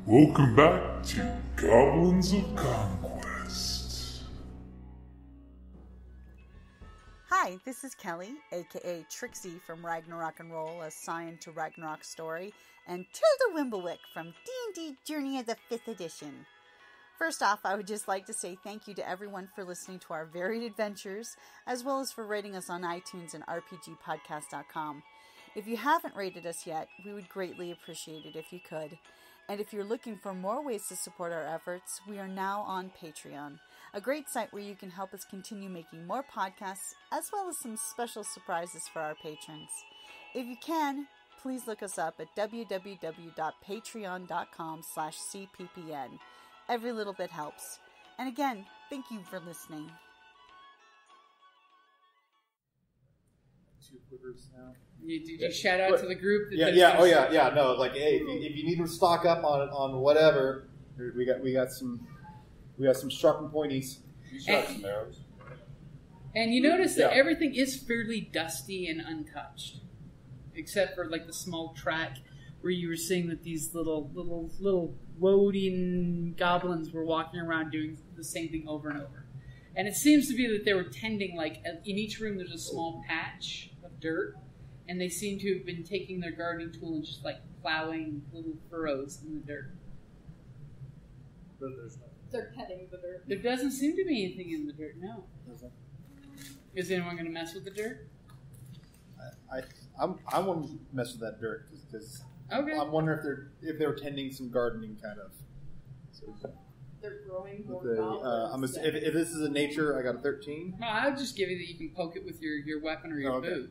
Welcome back to Goblins of Conquest. Hi, this is Kelly, aka Trixie from Ragnarok and Roll, a Sign to Ragnarok story, and Tilda Wimblewick from D&D Journey of the 5th Edition. First off, I would just like to say thank you to everyone for listening to our varied adventures, as well as for rating us on iTunes and RPGpodcast.com. If you haven't rated us yet, we would greatly appreciate it if you could. And if you're looking for more ways to support our efforts, we are now on Patreon, a great site where you can help us continue making more podcasts, as well as some special surprises for our patrons. If you can, please look us up at www.patreon.com/cppn. Every little bit helps. And again, thank you for listening. 2 quivers now. Did you shout out to the group? No, like, hey, if you need to stock up on whatever, we got some sharpened pointies. You shot some arrows. And you notice that everything is fairly dusty and untouched, except for like the small track where you were seeing that these little woading goblins were walking around doing the same thing over and over. And it seems to be that they were tending, like, in each room there's a small patch of dirt, and they seem to have been taking their gardening tool and just, like, plowing little furrows in the dirt. But there's nothing. They're petting the dirt. There doesn't seem to be anything in the dirt, no. Is anyone going to mess with the dirt? I want to mess with that dirt because Okay. I'm wondering if they're tending some gardening kind of. So, They're growing more goblins. if this is a nature, I got a 13. No, I would just give you that you can poke it with your weapon or your boot.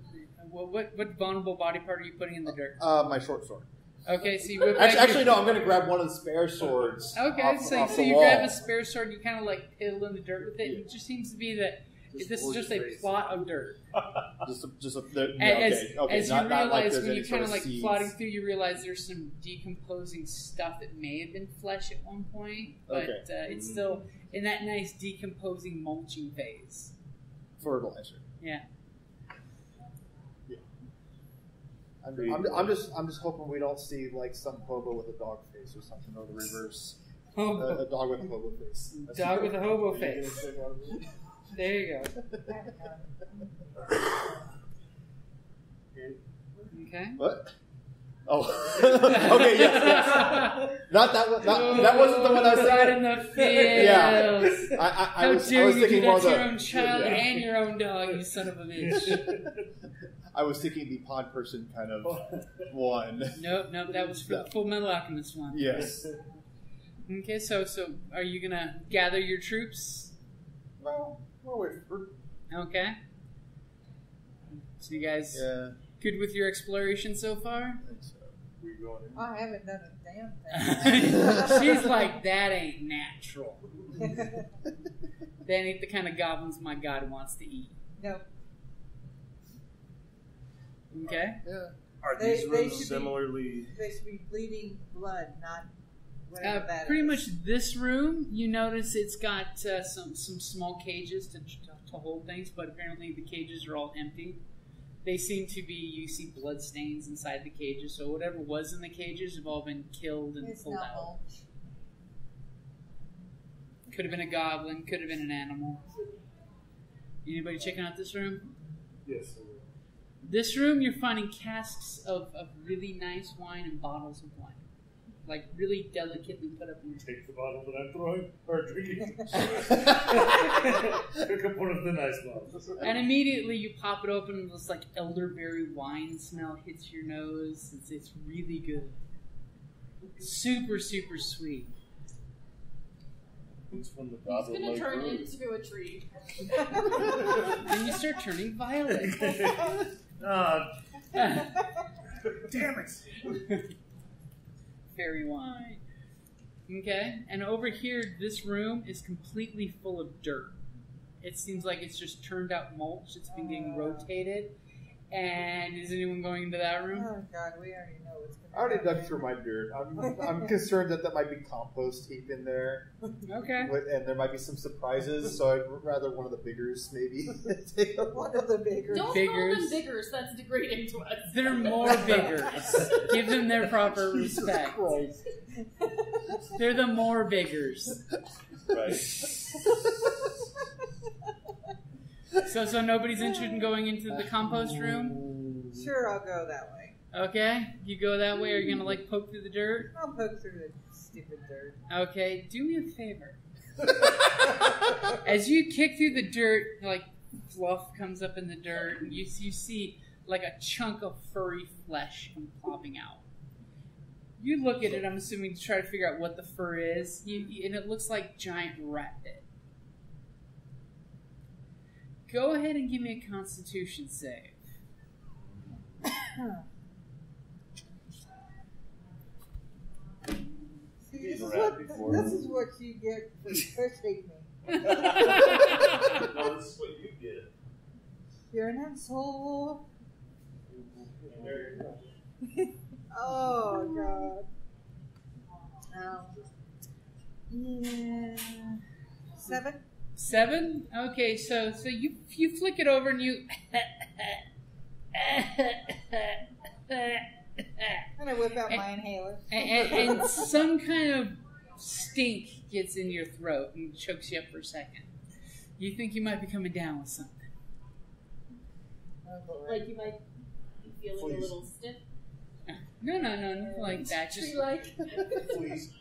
What vulnerable body part are you putting in the dirt? My short sword. Okay, so you whip actually, no. I'm going to grab one of the spare swords. Okay, off so the you wall. grab a spare sword, you kind of like piddle in the dirt with it. It just seems to be that this is just a plot of dirt. As you realize when you're kind of like plotting through, you realize there's some decomposing stuff that may have been flesh at one point, but it's still in that nice decomposing mulching phase. Fertilizer. Yeah. I'm just hoping we don't see like some hobo with a dog face or something, or the reverse. A dog with a hobo face. Dog with a hobo face. There you go. Okay. What? Oh. Okay. Yes. Not that one. That wasn't the one I was thinking. Right in the fields. Yeah. I was dare you thinking do more that to the your own child and your own dog, you son of a bitch. I was thinking the pod person kind of one. Nope, that was for the Full Metal Alchemist one. Yes. Okay, so are you gonna gather your troops? Well, wait for. Okay. So you guys good with your exploration so far? I think so. We going in? I haven't done a damn thing. She's like, that ain't natural. That ain't the kind of goblins my god wants to eat. No. Okay. Yeah. Are these rooms similarly? They should be bleeding blood, not whatever that pretty is. much this room, you notice it's got some small cages to hold things, but apparently the cages are all empty. They seem to be, you see blood stains inside the cages, so whatever was in the cages have all been killed and pulled out. Mulch. Could have been a goblin, could have been an animal. Anybody checking out this room? Yes. This room, you're finding casks of really nice wine and bottles of wine. Like, really delicately put up in... Take the bottle that I'm throwing, or drinking. Pick up one of the nice bottles. And immediately you pop it open and this, like, elderberry wine smell hits your nose. It's really good. Super, super sweet. It's from the He's goblin. going to turn into a tree. Then you start turning violet. Damn it! Fairy wine. Okay, and over here, this room is completely full of dirt. It seems like it's just turned out mulch. It's been getting rotated. And is anyone going into that room? Oh, God, we already know what's going to I already dug through my dirt. I'm concerned that might be compost heap in there. Okay. And there might be some surprises, so I'd rather one of the biggers maybe. Take One of the bigger. Don't call them biggers. That's degrading to us. They're more biggers. Give them their proper respect. They're the more biggers. Right. So nobody's interested in going into the compost room? Sure, I'll go that way. Okay, you go that way. Are you gonna like poke through the dirt? I'll poke through the stupid dirt. Okay, do me a favor. As you kick through the dirt, like fluff comes up in the dirt, and you see like a chunk of furry flesh come popping out. You look at it, I'm assuming, to try to figure out what the fur is, and it looks like giant rat pit. Go ahead and give me a Constitution save. See, this is what you get for pushing me. No, this is what you get. You're an asshole. Oh, God. Yeah. 7? 7? Okay, so you flick it over and you... And I whip out my inhaler. and some kind of stink gets in your throat and chokes you up for a second. You think you might be coming down with something. Oh, boy. Like you might be feeling a little stiff. No, nothing like that. Just Tree-like. Please.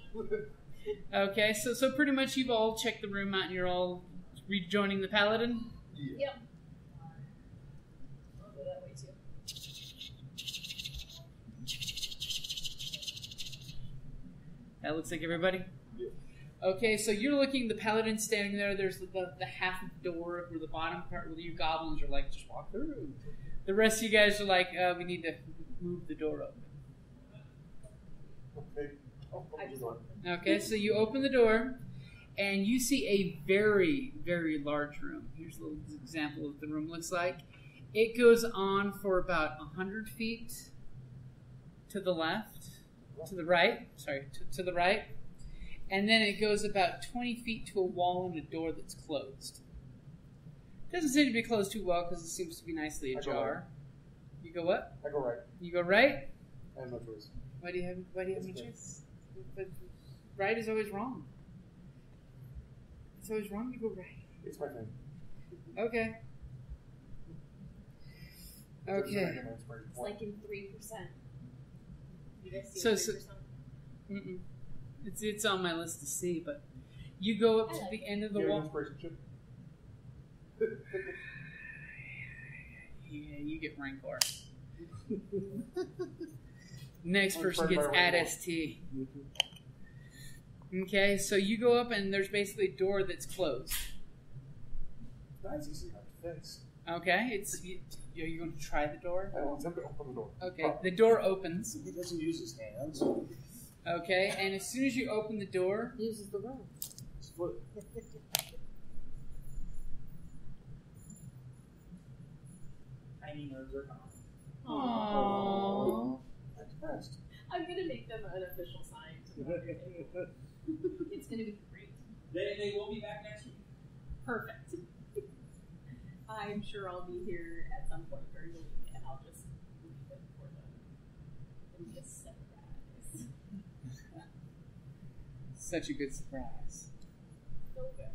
okay. So pretty much you've all checked the room out and you're all rejoining the paladin. Yep. I'll go that way too. That looks like everybody. Yeah. Okay, so you're looking. The paladin standing there. There's the half door where the bottom part where you goblins are like, just walk through. The rest of you guys are like, we need to move the door open. Okay. I just want Okay, so you open the door, and you see a very, very large room. Here's a little example of what the room looks like. It goes on for about 100 feet to the left, to the right, to the right. And then it goes about 20 feet to a wall and a door that's closed. Doesn't seem to be closed too well because it seems to be nicely ajar. You go what? I go right. You go right? I have no choice. Why do you have no choice? But right is always wrong. It's always wrong to go right. It's my thing. Okay. Okay. it's like in 3%. You guys see So- 3%? Mm-mm. It's on my list to see, but you go up I to like the it. end of the You have an wall. inspiration chip? Yeah, you get Rancor. Next I'm person afraid gets my Rancor. ADST. Okay, so you go up and there's basically a door that's closed. That's easy enough to fix. Okay, you're going to try the door? I want him to open the door. Okay, the door opens. He doesn't use his hands. Okay, and as soon as you open the door, Uses the rope. His foot. Tiny nerds are gone. aww. That's fast. I'm gonna make them an official sign to the market. It's gonna be great. They will be back next week. Perfect. I'm sure I'll be here at some point during the week, and I'll just leave it for them. It'll be a surprise. Such a good surprise. So good.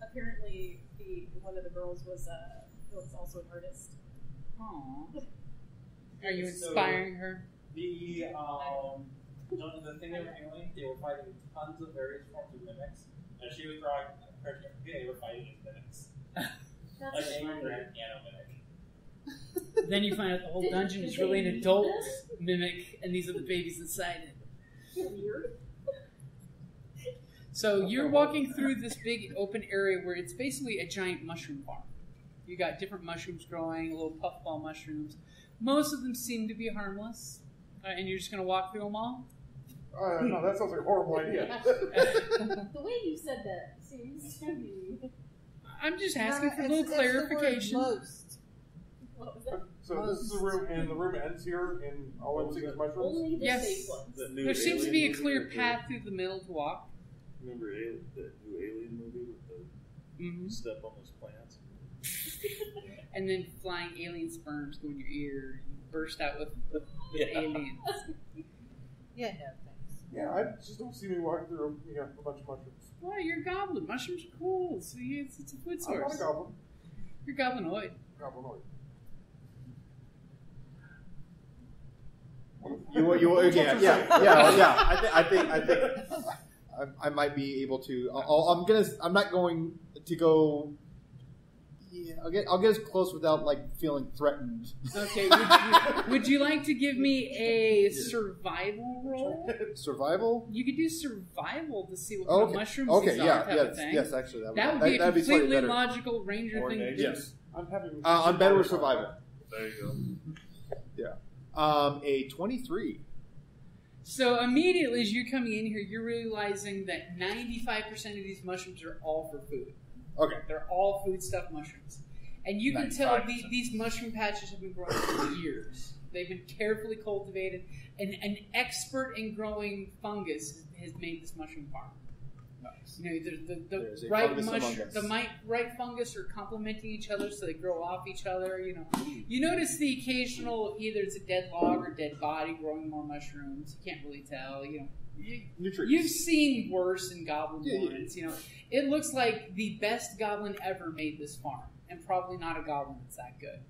Apparently, one of the girls was also an artist. Aww. Are you inspiring her? The thing they were doing, they were fighting tons of various forms of mimics, and she was drawing. They were fighting these mimics, That's like a funny. grand piano mimic. Then you find out the whole dungeon is really an adult mimic, and these are the babies inside it. Weird. So you're walking through this big open area where it's basically a giant mushroom farm. You got different mushrooms growing, little puffball mushrooms. Most of them seem to be harmless, and you're just going to walk through them all. No, that sounds like a horrible idea. The way you said that seems to be. I'm just asking for a No, little it's the word clarification. most. What was that? So this is a room, and the room ends here, and all I'm seeing is mushrooms? Only the Yes. safe ones. That new There seems to be a Alien clear movie path through the middle to walk. Remember that new Alien movie with the Mm-hmm. step on those plants? And then flying alien sperms go in your ear. You burst out with Yeah. aliens. Yeah, no, thanks. Yeah, I just don't see me walking through a bunch of mushrooms. Well, you're a goblin. Mushrooms are cool. See, it's a food I'm not a source. goblin. You're goblinoid. Goblinoid. I might be able to. I'm not going to go. Yeah, I'll get as close without feeling threatened. Okay. Would you like to give me a survival roll? Survival? You could do survival to see what kind of mushrooms these are, type of thing. Yes, actually, That would be a completely better. logical ranger thing to do. Yes, I'm better with survival. There you go. Yeah, a 23. So immediately as you're coming in here, you're realizing that 95% of these mushrooms are all for food. Okay. They're all foodstuff mushrooms. And you can tell 95%. these mushroom patches have been growing for years. They've been carefully cultivated. And an expert in growing fungus has made this mushroom farm. Nice. You know, There's the a right fungus among us. right fungus are complementing each other, so they grow off each other. You know, you notice the occasional either it's a dead log or dead body growing more mushrooms. You can't really tell. You know, Nutrients. you've seen worse in goblin Yeah. warrens. You know, it looks like the best goblin ever made this farm, and probably not a goblin that's that good.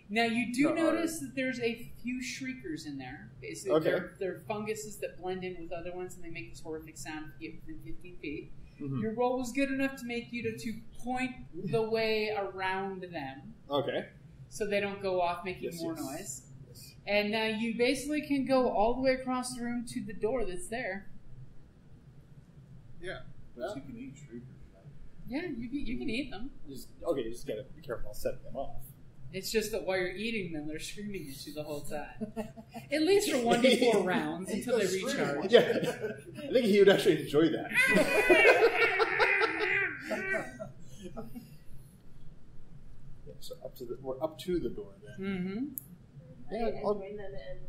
Now, you do notice that there's a few shriekers in there. Basically, Okay. they're funguses that blend in with other ones, and they make this horrific sound if you get within 15 feet. Mhm. Your roll was good enough to make you to point the way around them Okay. so they don't go off making Yes, more yes. noise. And now you basically can go all the way across the room to the door that's there. Yeah. But you can eat shriekers, right? Yeah, you can eat them. Just gotta be careful setting them off. It's just that while you're eating them, they're screaming at you the whole time. At least for 1d4 rounds until they recharge. Yeah, I think he would actually enjoy that. Yeah, so we're up to the door then. Mm-hmm. Yeah, I I'll- join them and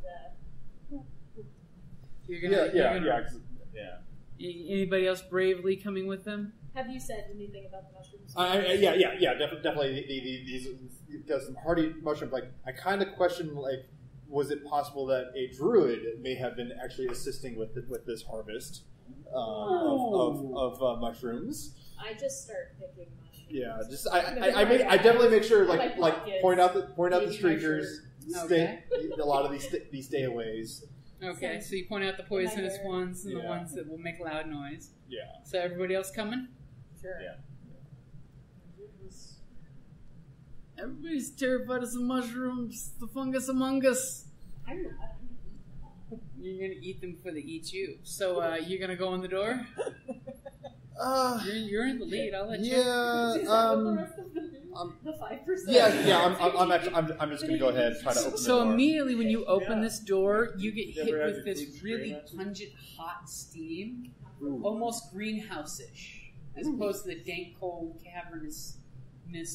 You're gonna, Yeah. Anybody else bravely coming with them? have you said anything about the mushrooms? Definitely. These got some hardy mushrooms. I kind of question, was it possible that a druid may have been actually assisting with this harvest of mushrooms? I just start picking mushrooms. Yeah, just I definitely make sure point out the streakers. Okay. A lot of these stayaways. Okay, so you point out the poisonous Am I there? ones and the Yeah. ones that will make loud noise. Yeah. So everybody else coming? Sure. Yeah. Everybody's terrified of some mushrooms. The fungus among us. I'm not. You're gonna eat them before they eat you. So you're gonna go in the door. You're in the lead. I'll let you. Is that what the rest of them do? The 5%? I'm just gonna go ahead and try to open the So door. immediately when you open this door, you get You hit ever had with your this food really screen pungent, hot steam, Ooh. almost greenhouse-ish, as opposed to the dank, cold cavernousness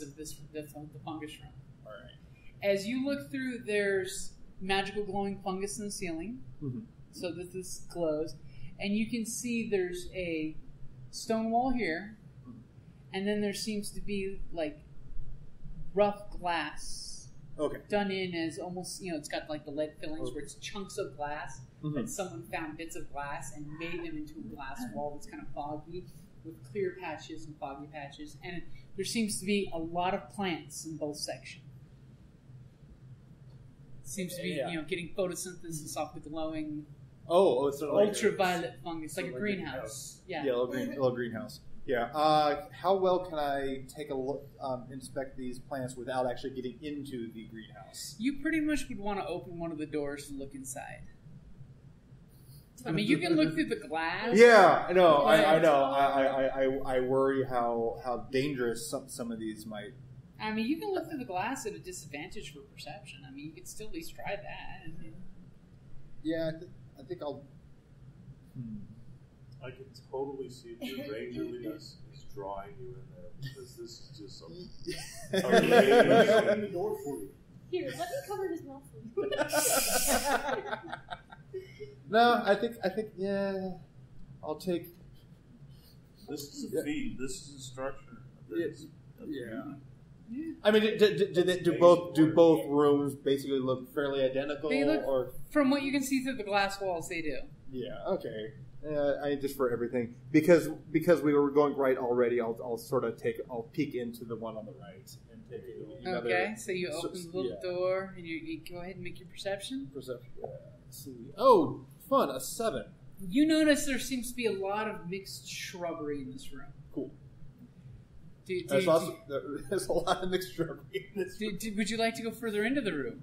of the fungus room. All right. As you look through, there's magical glowing fungus in the ceiling, Mhm. so that this glows, and you can see there's a stone wall here, and then there seems to be rough glass Okay. done in as almost, it's got the lead fillings where it's chunks of glass that someone found bits of glass and made them into a glass wall that's kind of foggy with clear patches and foggy patches, and there seems to be a lot of plants in both sections. Seems to be, getting photosynthesis off the glowing It's sort of ultraviolet fungus, like a like a greenhouse. Yeah. Yeah, little greenhouse. Yeah. How well can I take a look, inspect these plants without actually getting into the greenhouse? You pretty much would want to open one of the doors to look inside. I mean, you can look through the glass. Yeah, I know. I Yeah. know. I worry how dangerous some of these might. I mean, you can look through the glass at a disadvantage for perception. I mean, you could still at least try that. Yeah, I think I'll. I can totally see if your rangerliness is drawing you in there because this is just something. Open the door for you. Here, let me cover his mouth for you. No, I think yeah. I'll take. This is a feed. This is a structure. Yeah. I mean, do both rooms basically look fairly identical? They look, or from what you can see through the glass walls, they do. yeah, okay. I just for everything because we were going right already. I'll peek into the one on the right and take another. Okay, so you open the little door and you go ahead and make your perception. Perception. Let's see. Oh, fun! A 7. You notice there seems to be a lot of mixed shrubbery in this room. Cool. There's a lot of mixed shrubbery in this room. Would you like to go further into the room?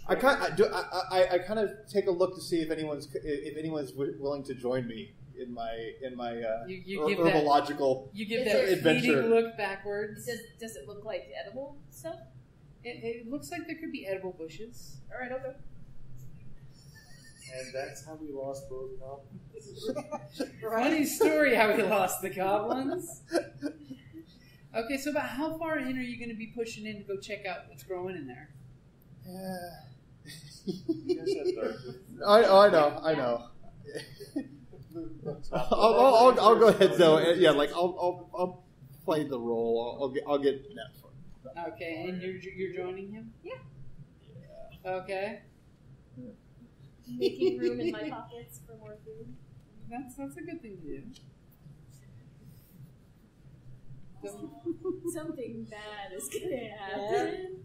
I kind of take a look to see if anyone's willing to join me in my herbological you give that adventure. fleeting look backwards. Does it look like edible stuff? It looks like there could be edible bushes. All right, okay. And that's how we lost both goblins. Funny story how we lost the goblins. Okay, so about how far in are you going to be pushing in to go check out what's growing in there? I know. I'll go ahead though. Yeah, like I'll play the role. I'll get that far. Okay, and you're joining him? Yeah. Okay. Making room in my pockets for more food. That's a good thing to do. Something bad is gonna happen.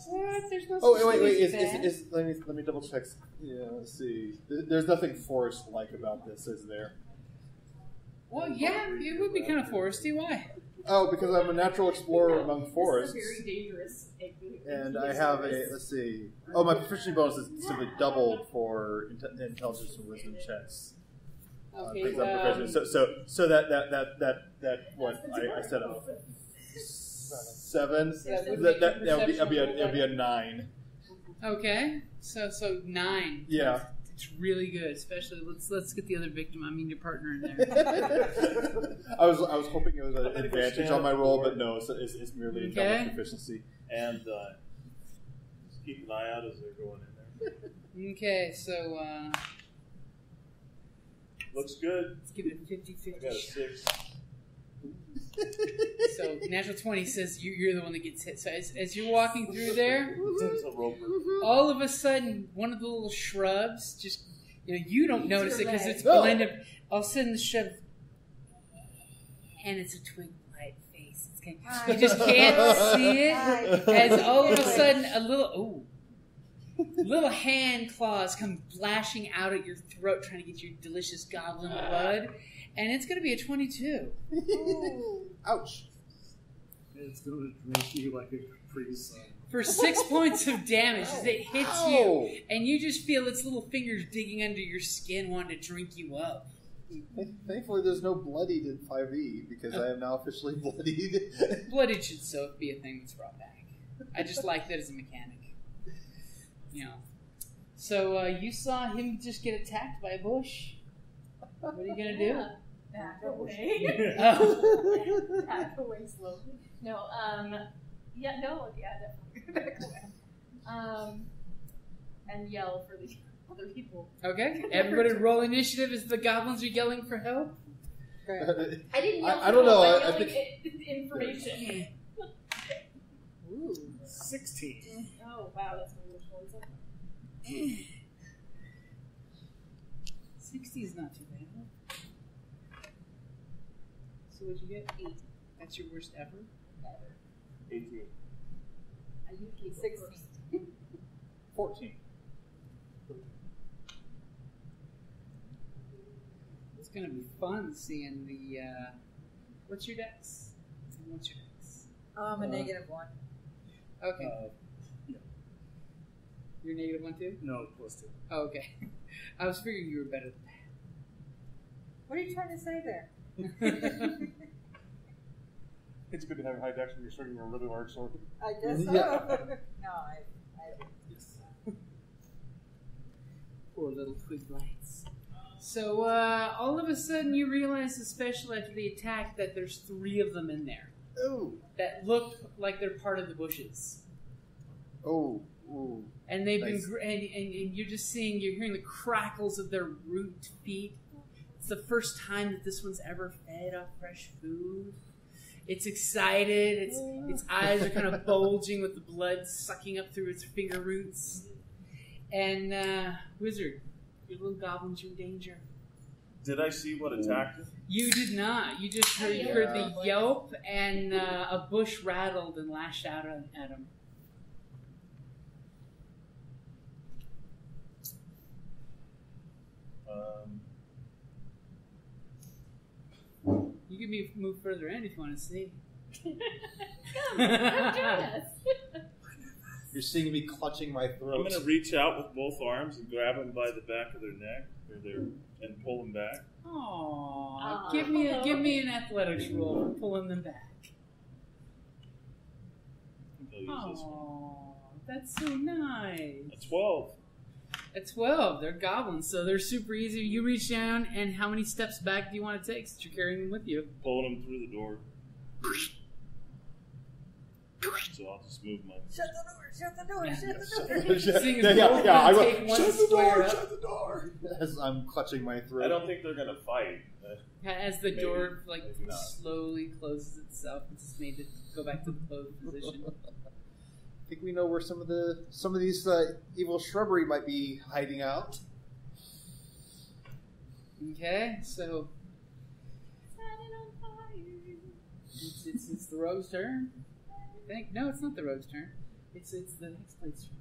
What? There's no wait. Let me double check. Yeah, let's see. There's nothing forest-like about this, is there? Well, yeah, it would be kind of foresty. Why? Oh, because I'm a natural explorer among forests. This is a very dangerous activity. And I have let's see. Oh, my proficiency bonus is simply doubled for intelligence and wisdom checks. Okay. Things I'm proficient. So that what I said a 7. That'll be a 9. Okay. So 9. Yeah. It's really good, especially let's get the other victim. I mean your partner in there. I was hoping it was an advantage on my roll, but no, it's merely a double proficiency. And just keep an eye out as they're going in there. Okay, so looks good. Let's give it a 50-50 I got a 6. So natural 20 says you're the one that gets hit. So as you're walking through there, all of a sudden one of the little shrubs just you don't notice it because it's blended. All of a sudden the shrub, and it's a twig light face. You just can't see it. As all of a sudden a little hand claws come flashing out at your throat, trying to get your delicious goblin blood. And it's going to be a 22. Ouch. It's going to drink you like a Capri Sun. For 6 points of damage as it hits you, and you just feel its little fingers digging under your skin wanting to drink you up. Thankfully, there's no bloodied in 5e, because I am now officially bloodied. Bloodied should so be a thing that's brought back. I just like that as a mechanic. So you saw him just get attacked by a bush. What are you going to do? Back away. Back away slowly. No, definitely back away. And yell for the other people. Okay, everybody roll initiative as the goblins are yelling for help. I didn't yell I don't know. I think information. Ooh. 16. Oh, wow, that's my wish points. 60 is not too bad. So what'd you get? 8. That's your worst ever? 18. I usually 16. 14. It's going to be fun seeing the... what's your dex? What's your dex? A -1. Okay. Yeah. You're -1 too? No, +2. Oh, okay. I was figuring you were better than What are you trying to say there? that. It's good to have high dex when you're swinging a really large sword. I guess so. Yeah. No, I Yes. Poor little twig lights. So, all of a sudden you realize, especially after the attack, that there's 3 of them in there. Ooh. That look like they're part of the bushes. Oh. Ooh. And they've Nice. been, and you're just you're hearing the crackles of their root feet. It's the first time that this one's ever fed off fresh food. It's excited. Its eyes are kind of bulging with the blood sucking up through its finger roots. And, Wizard, your little goblin's in danger. Did I see what attacked it? You did not. You just heard the yelp, and a bush rattled and lashed out at him. You can move further in if you want to see. Come join us. You're seeing me clutching my throat. I'm going to reach out with both arms and grab them by the back of their neck and pull them back. Aww. Give me an athletics roll for pulling them back. I'll use this one. That's so nice. A 12. At 12, they're goblins, so they're super easy. You reach down, and how many steps back do you want to take since you're carrying them with you? Pulling them through the door. So I'll just move my... Shut the door! Shut the door! Yeah. Shut the door! Seeing as I will take one shut the square door! up. Shut the door! As I'm clutching my throat. I don't think they're going to fight. As the Maybe. door like Maybe not. slowly closes itself, it's just made it go back to the closed position. I think we know where some of these evil shrubbery might be hiding out. Okay, so Set it on fire. it's the rogue's turn. I think no, it's not the rogue's turn. It's the next plate's turn.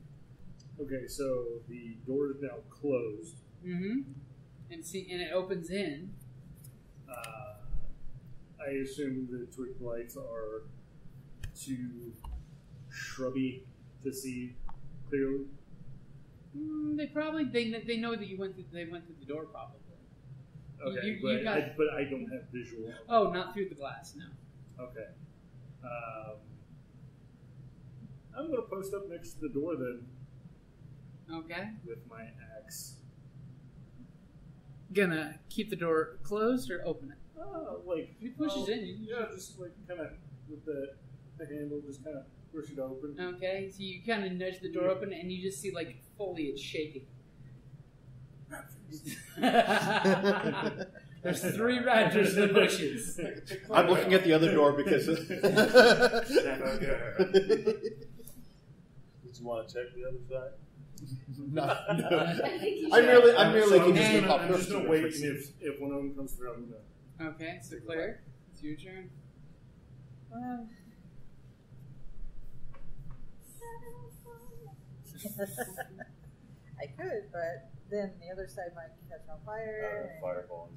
Okay, so the door is now closed. Mm-hmm. And it opens in. I assume the twig lights are too shrubby to see clearly. They know that they went through the door probably. Okay, You got- but I don't have visual. Oh, not through the glass, no. Okay. I'm going to post up next to the door then Okay. with my axe. Gonna keep the door closed or open it? Like If it pushes in, you yeah, just like kind of with the handle, just kind of push it open. Okay, so you kind of nudge the door open, and you just see like foliage shaking. There's 3 raptors in the bushes. I'm looking at the other door because. Did you want to check the other side? No. I think you I'm should. merely I'm just just gonna going to wait, and if one of them comes through, I'm going to. Okay, so Claire, it's your turn. I could, but then the other side might catch on fire. Fireball.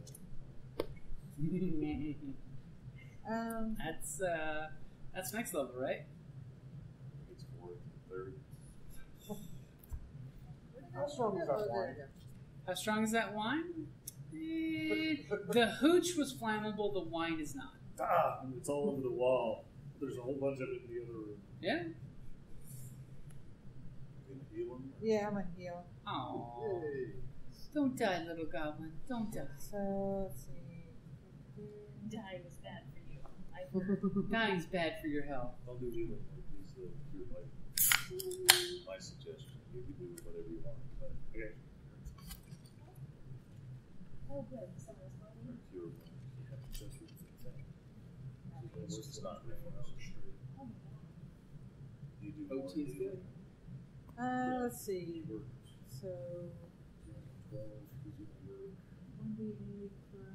That's next level, right? It's 4th, 3rd. How strong is that wine? How strong is that wine? The hooch was flammable, the wine is not. It's all over the wall. There's a whole bunch of it in the other room. Yeah? You gonna heal him? Yeah, I'm gonna heal. Oh, don't die, little goblin. Don't die. So let's see. Dying is bad for you. I heard. Dying's bad for your health. Don't do healing. Use the cure light. My suggestion. You can do whatever you want. But Okay. Oh, good. Someone's or money. cure one. It's just not range. You do more OT is healing. good. Let's see. So 1d8 from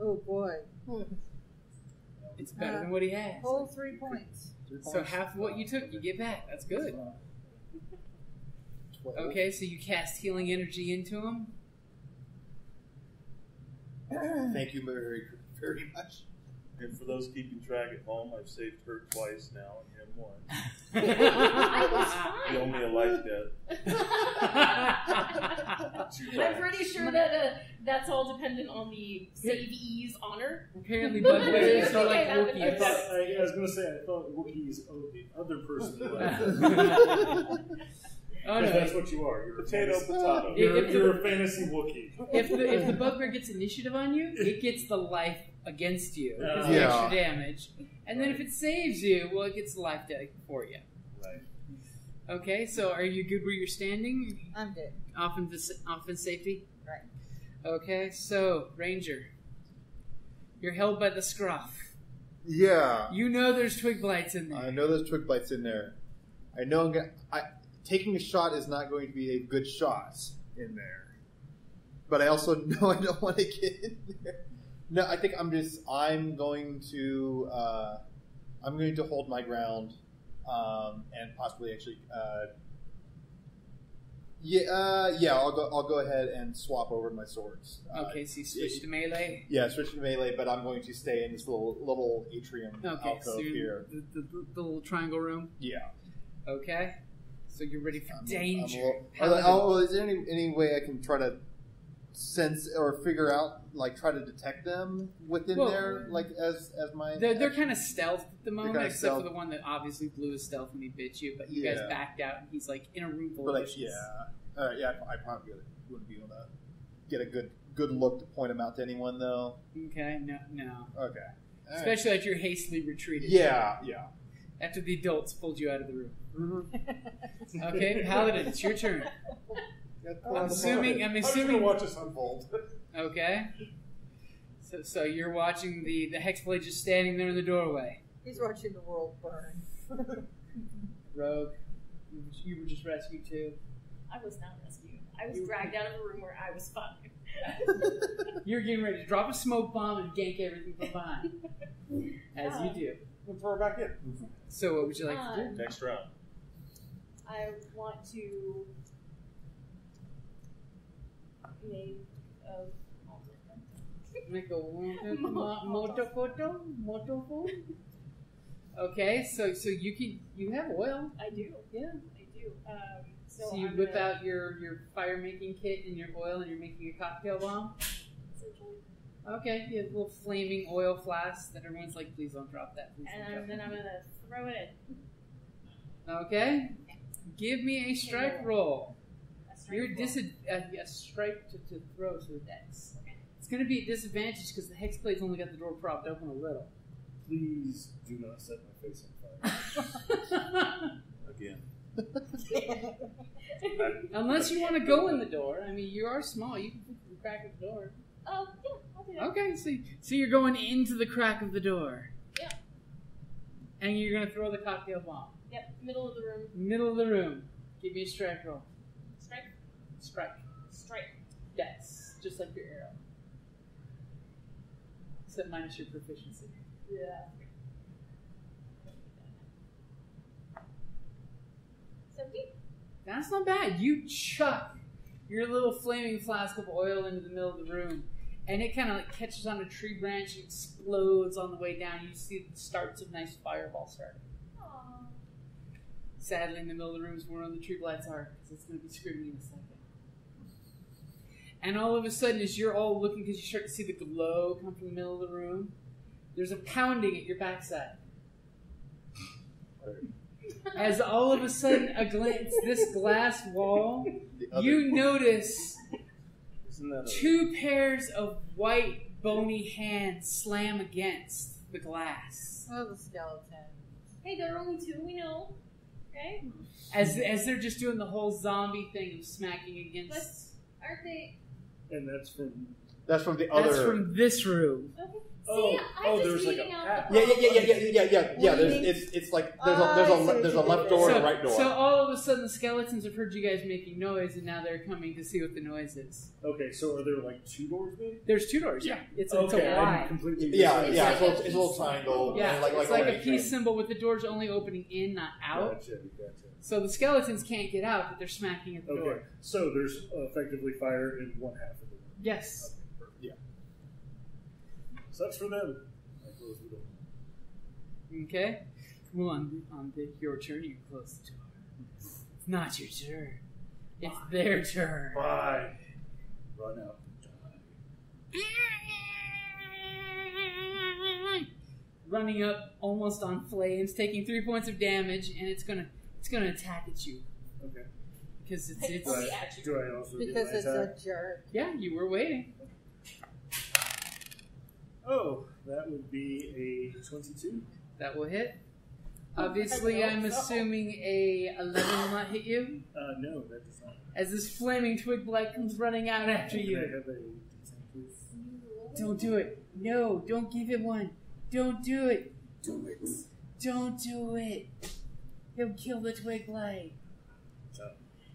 oh boy. It's better than what he has. Whole 3 points. So half of what you took, you get back. That's good. Okay, so you cast healing energy into him. Thank you very, very much. And for those keeping track at home, I've saved her twice now and him once. I was He owed me a life debt. I'm pretty sure that that's all dependent on the savee's honor. Apparently, bugbears are like I Wookiees. I was going to say, I thought Wookiees owed the other person life. Oh, Because no. that's what you are. You're Potato, a fantasy, potato. you're a fantasy Wookiee. If the bugbear gets initiative on you, it gets the life against you. It gets the Yeah. extra damage. And then if it saves you, well, it gets the life deck for you. Right. Okay, so are you good where you're standing? I'm good. Off in safety? Right. Okay, so, Ranger. You're held by the scruff. Yeah. You know there's twig blights in there. I know there's twig blights in there. I know taking a shot is not going to be a good shot in there. But I also know I don't want to get in there. No, I think I'm going to hold my ground, and possibly actually, I'll go ahead and swap over my swords. Okay, so you switch to melee? Yeah, switch to melee, but I'm going to stay in this little atrium alcove so here. The little triangle room? Yeah. Okay. So you're ready for danger. Is there any way I can try to sense or figure out, like, try to detect them within there, like, as my... They're kind of stealth at the moment, except stealth. for the one that obviously blew his stealth when he bit you, but you guys backed out, and he's, like, in a room full of bushes. I probably wouldn't be able to get a good look to point them out to anyone, though. Okay, no. Okay. Especially after you're hastily retreated. Yeah. After the adults pulled you out of the room. Mm-hmm. Okay, Paladin, it's your turn. I'm assuming. I'm just gonna watch this unfold. Okay. So you're watching the hexblade just standing there in the doorway. He's watching the world burn. Rogue, you were just rescued too. I was not rescued. I was dragged out of a room where I was fine. You're getting ready to drop a smoke bomb and gank everything from behind, as you do. We'll throw her back in. So what would you like to do? Next round. I want to Make a moto photo. Okay, so you have oil. I do. Yeah. I do. So you whip out your fire making kit and your oil, and you're making a cocktail bomb. Okay, you have a little flaming oil flask that everyone's like, please don't drop that. And then I'm gonna throw it in. Okay, give me a strike roll. You're a strike to throw to the dex. Okay. It's going to be a disadvantage because the hexblade's only got the door propped open a little. Please do not set my face on fire. Again. Unless you want to go in the door. I mean, you are small. You can crack the door. Yeah, I'll do that. Okay, so you're going into the crack of the door. Yeah. And you're going to throw the cocktail bomb. Yep, middle of the room. Middle of the room. Give me a strike roll. Strike. Dex. Just like your arrow. Except minus your proficiency. Yeah. 17? That's not bad. You chuck your little flaming flask of oil into the middle of the room, and it kind of like catches on a tree branch and explodes on the way down. You see the starts of nice fireball starting. Aww. Sadly, in the middle of the room is where one of the tree blights are, because it's going to be screaming in a second. And all of a sudden, as you're all looking, because you start to see the glow come from the middle of the room, there's a pounding at your backside. As all of a sudden, against this glass wall, you notice two pairs of white, bony hands slam against the glass. Oh, the skeleton. Hey, there are only two, we know. Okay? As they're just doing the whole zombie thing of smacking against... But aren't they... And that's from the other... That's from this room. Okay. Oh, I'm there's just like a reading out path. the Yeah. It's like there's a left door and a right door. So all of a sudden, the skeletons have heard you guys making noise, and now they're coming to see what the noise is. Okay, so are there like two doors maybe? There's two doors. Yeah, it's a Okay, Y. I'm completely It's a little triangle. Yeah, and it's like a peace symbol with the doors only opening in, not out. Gotcha. So the skeletons can't get out, but they're smacking at the Okay, door. so there's effectively fire in one half of the room. Yes. Yeah. Sucks for them. I close the door. Okay. Well, on your turn, you close the door. It's not your turn. It's their turn. Fine. Run out and die. Running up, almost on flames, taking 3 points of damage, and it's gonna attack at you Okay. because it's Do I also Because get my it's attack? a jerk. yeah. You were waiting. Oh, that would be a 22. That will hit. Obviously, I'm assuming a 11 will not hit you. No, that does not. As this flaming twig blight comes running out after Can I you. have a D10, please? Don't do it. No, don't give him one. Don't do it. Do it. Don't do it. He'll kill the twig blight. So,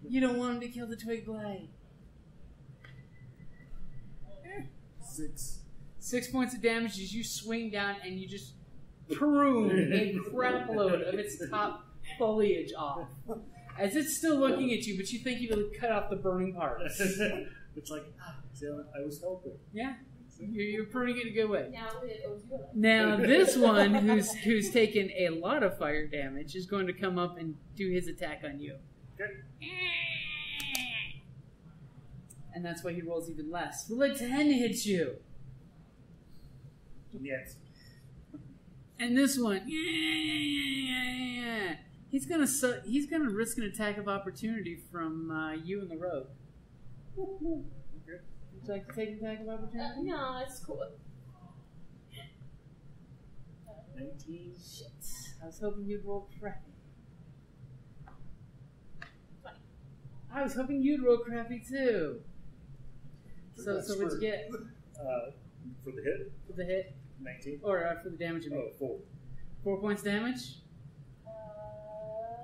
You don't want him to kill the twig blight. 6. 6 points of damage as you swing down and you just prune a crap load of its top foliage off. As it's still looking at you, but you think you've cut off the burning parts. It's like, see, I was helping. Yeah, you're pruning it in a good way. Now it owes you a life. Now this one, who's taken a lot of fire damage, is going to come up and do his attack on you. Okay. And that's why he rolls even less. Will a 10 hit you? Yes. And this one, he's gonna risk an attack of opportunity from you and the rogue. Okay. Would you like to take an attack of opportunity? No, it's cool. 19. Shit. I was hoping you'd roll crappy. 20. I was hoping you'd roll crappy too. So what'd you get For the hit, for the hit? 19. Or for the damage you made? 4. 4 points damage? 9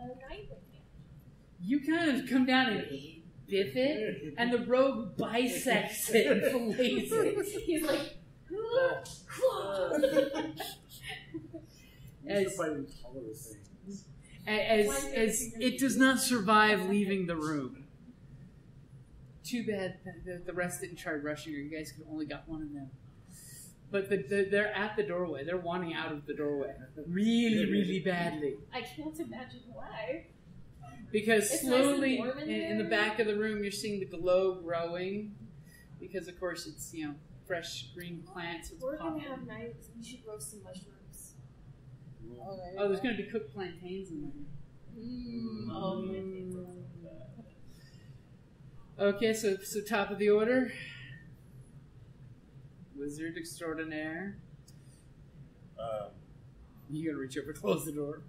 points damage. You kind of come down and biff it, and the rogue bisects it and fillets it. He's like, As fighting taller things. as it does not survive leaving the room. Too bad the rest didn't try rushing her. You guys could only got one of them. But they're at the doorway. They're wanting out of the doorway. Really, really badly. I can't imagine why. Because It's nice and slowly, warm in in the there. back of the room, you're seeing the glow growing. Because, of course, it's, fresh green plants. It's We're gonna popping. have nights. We should roast some mushrooms. Oh, there's going to be cooked plantains in there. Oh, my favorite. Okay, so top of the order. Wizard extraordinaire. You gotta reach over, close the door.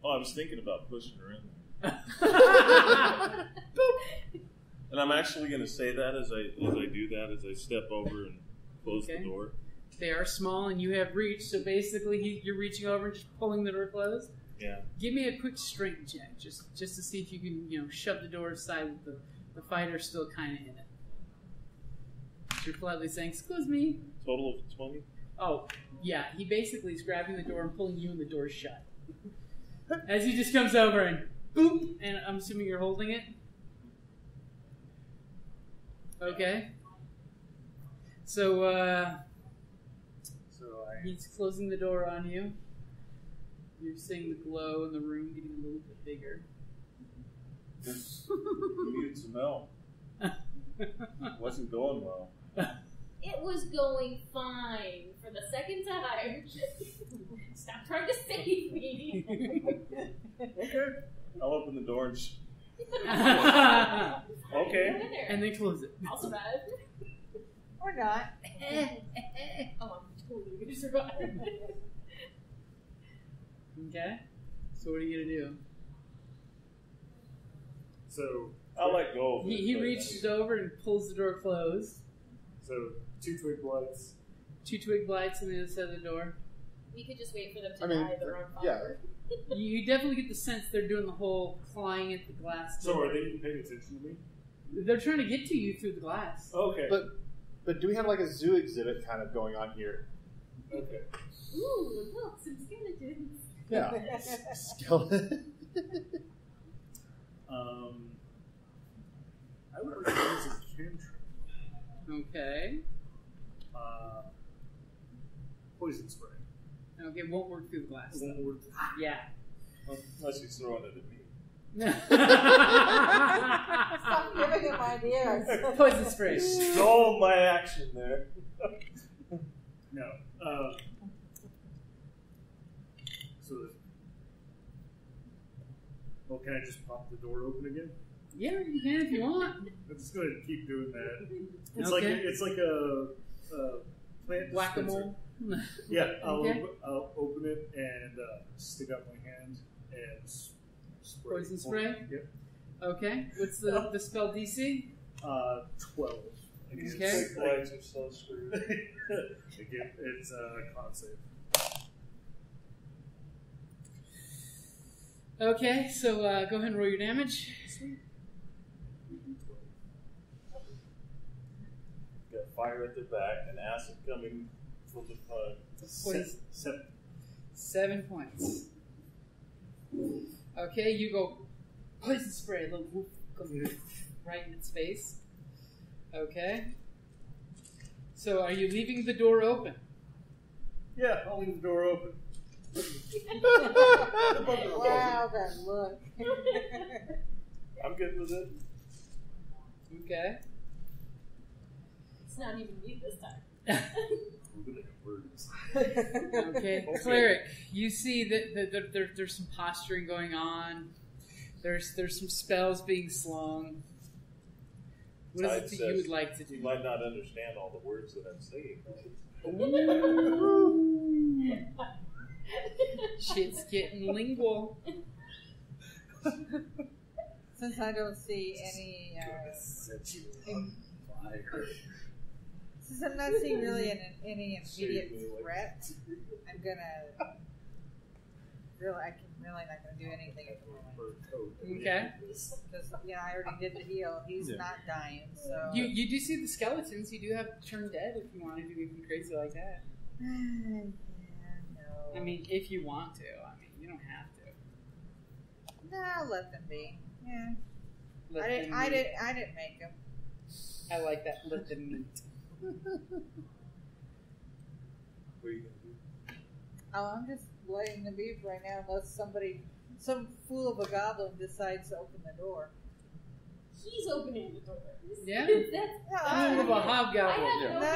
Oh, I was thinking about pushing her in there. And I'm actually going to say that as I do that, as I step over and close the door. They are small and you have reach, so basically you're reaching over and just pulling the door closed. Yeah. Give me a quick strength check, just to see if you can, shove the door aside with the fighter still kind of in it. You're politely saying, "Excuse me." Total of 20? Oh, yeah. He basically is grabbing the door and pulling you and the door shut. As he just comes over and boop, and I'm assuming you're holding it. Okay. So, he's closing the door on you. You're seeing the glow in the room getting a little bit bigger. You needed some help. Wasn't going well. It was going fine for the second time. Stop trying to save me. Okay. I'll open the door and Okay. And then close it. I'll survive. Or not. Oh, I'm totally going to survive. Okay. So what are you gonna do? So I'll let go of it. He reaches over and pulls the door closed. So 2 twig blights. 2 twig blights on the other side of the door. We could just wait for them to die. They're on fire. You definitely get the sense they're doing the whole clawing at the glass door. So are they even paying attention to me? They're trying to get to you through the glass. Okay. But do we have like a zoo exhibit kind of going on here? Okay. Ooh, look, some skeletons. Yeah. Skeleton. I would like to use a cantrip. Okay. Poison spray. Okay, it won't work through the glass. It won't work. Yeah. Unless he's throwing it at me. Stop giving him ideas. Poison spray. Stole my action there. No. Well, can I just pop the door open again? Yeah, you can if you want. I'm just going to keep doing that. It's Okay. like a plant Whack-a-mole. dispenser. Yeah, Okay. I'll open it and stick out my hand and spray. Poison spray? Yep. Okay. What's the spell DC? 12. Okay. Big lights are so screwed. Again, it's con save. Okay, so go ahead and roll your damage. Got fire at the back and acid coming from the front. Poison. 7 points. Okay, you go poison spray. A little whoop goes right in its face. Okay. So, are you leaving the door open? Yeah, I'll leave the door open. Wow, that look. I'm good with it. Okay. It's not even me this time. Okay, cleric. You see that there's some posturing going on. There's some spells being slung. What is it that you would like to do? You might not understand all the words that I'm saying. Shit's getting lingual. Since I don't see any, since I'm not seeing really any immediate threat, I'm gonna I'm really not gonna do anything at the moment. Okay. Because I already did the heal. He's not dying, so You do see the skeletons. You do have turn dead if you want to do anything crazy like that. yeah, no. I mean, if you want to. I mean, you don't have to. No, let them be. Yeah, Let I them meet. didn't make them. I like that. Let them meet. What are you going to do? Oh, I'm just letting them be right now, unless some fool of a goblin decides to open the door. He's opening the door. Yeah? That's Fool of a I hobgoblin. haven't opened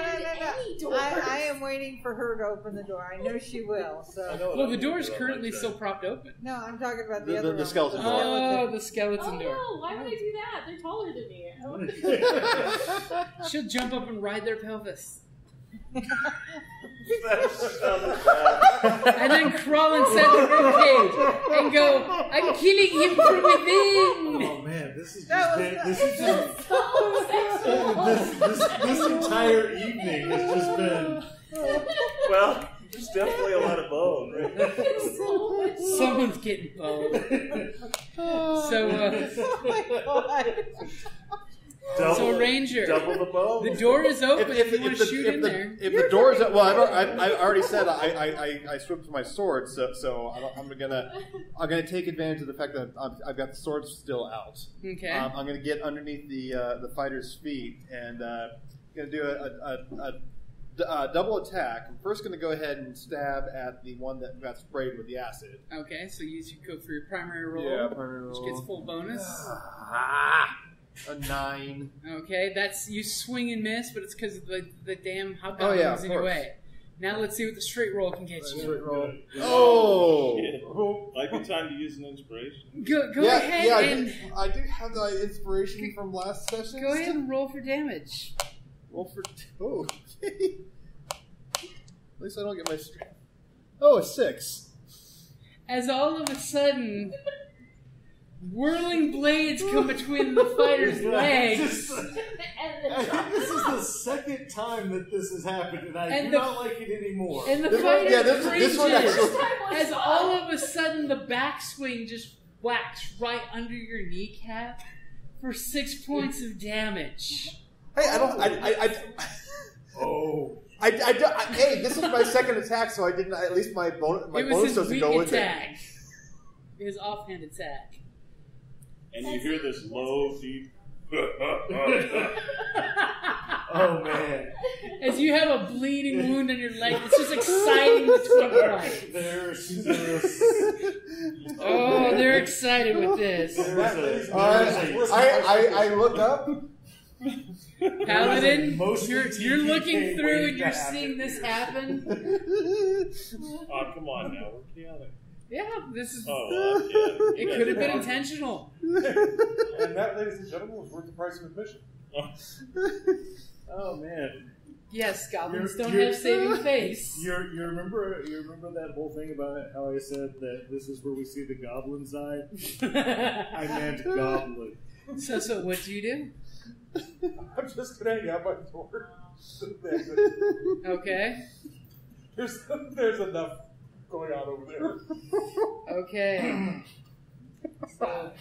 any doors. I am waiting for her to open the door. I know she will. I So know what Well, I'm the door gonna is do. currently still propped open. no, I'm talking about the The- other the one. skeleton door. Oh, the skeleton Oh door. no, why would I do that? They're taller than me. She'll jump up and ride their pelvis. And then crawl inside the ribcage and go, I'm killing him from within. Oh man, this is That just was this entire evening has just been. Well, there's definitely a lot of bone. Someone's getting boned. So, Oh my god. so Ranger, Double the bone. the door is open if you want to shoot in there. If the door is well, I already said I swim for my sword, so I'm gonna take advantage of the fact that I've got the sword still out. Okay. I'm gonna get underneath the fighter's feet and gonna do a double attack. I'm first gonna go ahead and stab at the one that got sprayed with the acid. Okay, so you go for your primary roll, primary which gets full bonus. A 9. Okay, that's you swing and miss, but it's because of the damn Oh, hobgoblins yeah, of in your course. way. Now let's see what the straight roll can get you. Straight roll. Oh! Oh! Might be time to use an inspiration. Go ahead and I do have the inspiration from last session. go ahead and roll for damage. Roll for okay. At least I don't get my strength. Oh, a 6. As all of a sudden, whirling blades come between the fighter's legs. This is the second time that this has happened, and I And do the- not like it anymore. And the This one- fighter yeah, this one cringes actually- as all of a sudden the backswing just whacks right under your kneecap for 6 points of damage. Hey, I don't. Oh. Hey, this is my second attack, so I didn't. At least my bonus. My It was bonus his doesn't weak go with attack. His offhand attack. And you hear this low, deep. Oh man. As you have a bleeding wound on your leg, it's just exciting the twin fight. There's Oh, they're excited with this. I look up. Paladin, Most you're TPK looking through waiting and to you're happen seeing this here. happen. Oh, come on now. We're chaotic. Yeah, this is. Oh, yeah. It could have been intentional. And that, ladies and gentlemen, was worth the price of admission. Oh man. Yes, goblins don't You're- have saving face. You remember that whole thing about how I said that this is where we see the goblin side? I meant goblin. So what do you do? I'm just gonna hang out my door. Okay. There's enough going on over there. Okay. So,